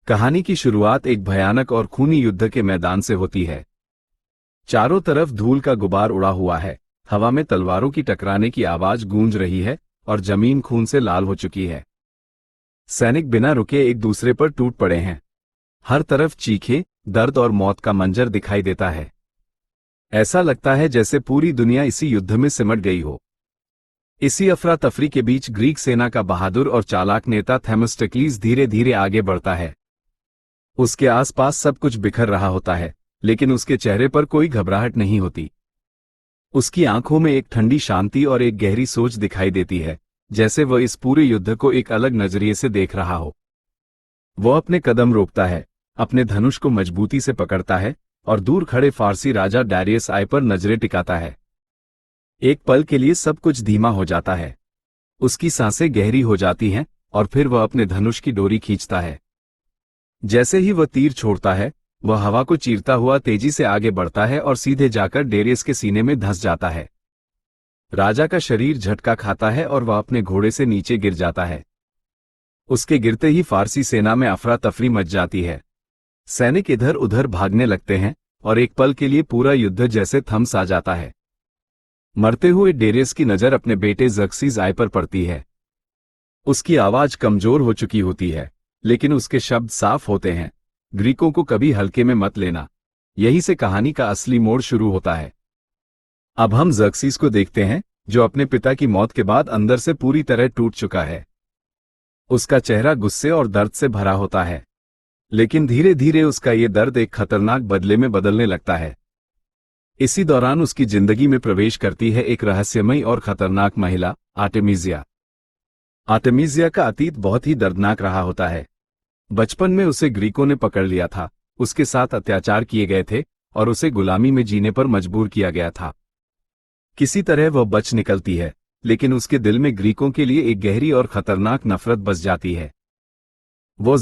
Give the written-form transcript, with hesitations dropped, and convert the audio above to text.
कहानी की शुरुआत एक भयानक और खूनी युद्ध के मैदान से होती है। चारों तरफ धूल का गुबार उड़ा हुआ है, हवा में तलवारों की टकराने की आवाज गूंज रही है और जमीन खून से लाल हो चुकी है। सैनिक बिना रुके एक दूसरे पर टूट पड़े हैं। हर तरफ चीखें, दर्द और मौत का मंजर दिखाई देता है। ऐसा लगता है जैसे पूरी दुनिया इसी युद्ध में सिमट गई हो। इसी अफरा तफरी के बीच ग्रीक सेना का बहादुर और चालाक नेता थेमिस्टोक्लीस धीरे धीरे आगे बढ़ता है। उसके आसपास सब कुछ बिखर रहा होता है, लेकिन उसके चेहरे पर कोई घबराहट नहीं होती। उसकी आंखों में एक ठंडी शांति और एक गहरी सोच दिखाई देती है, जैसे वह इस पूरे युद्ध को एक अलग नजरिए से देख रहा हो। वह अपने कदम रोकता है, अपने धनुष को मजबूती से पकड़ता है और दूर खड़े फारसी राजा डारियस आई पर नजरें टिकाता है। एक पल के लिए सब कुछ धीमा हो जाता है। उसकी सांसें गहरी हो जाती हैं और फिर वह अपने धनुष की डोरी खींचता है। जैसे ही वह तीर छोड़ता है, वह हवा को चीरता हुआ तेजी से आगे बढ़ता है और सीधे जाकर डेरियस के सीने में धंस जाता है। राजा का शरीर झटका खाता है और वह अपने घोड़े से नीचे गिर जाता है। उसके गिरते ही फारसी सेना में अफरा तफरी मच जाती है। सैनिक इधर उधर भागने लगते हैं और एक पल के लिए पूरा युद्ध जैसे थम सा जाता है। मरते हुए डेरियस की नजर अपने बेटे ज़र्क्सीज़ आई पर पड़ती है। उसकी आवाज कमजोर हो चुकी होती है, लेकिन उसके शब्द साफ होते हैं, ग्रीकों को कभी हल्के में मत लेना। यहीं से कहानी का असली मोड़ शुरू होता है। अब हम ज़र्क्सीज़ को देखते हैं, जो अपने पिता की मौत के बाद अंदर से पूरी तरह टूट चुका है। उसका चेहरा गुस्से और दर्द से भरा होता है, लेकिन धीरे धीरे उसका ये दर्द एक खतरनाक बदले में बदलने लगता है। इसी दौरान उसकी जिंदगी में प्रवेश करती है एक रहस्यमयी और खतरनाक महिला, आर्टेमिजिया। आर्टेमिजिया का अतीत बहुत ही दर्दनाक रहा होता है। बचपन में उसे ग्रीकों ने पकड़ लिया था, उसके साथ अत्याचार किए गए थे और उसे गुलामी में जीने पर मजबूर किया गया था। किसी तरह वह बच निकलती है, लेकिन उसके दिल में ग्रीकों के लिए एक गहरी और खतरनाक नफरत बस जाती है।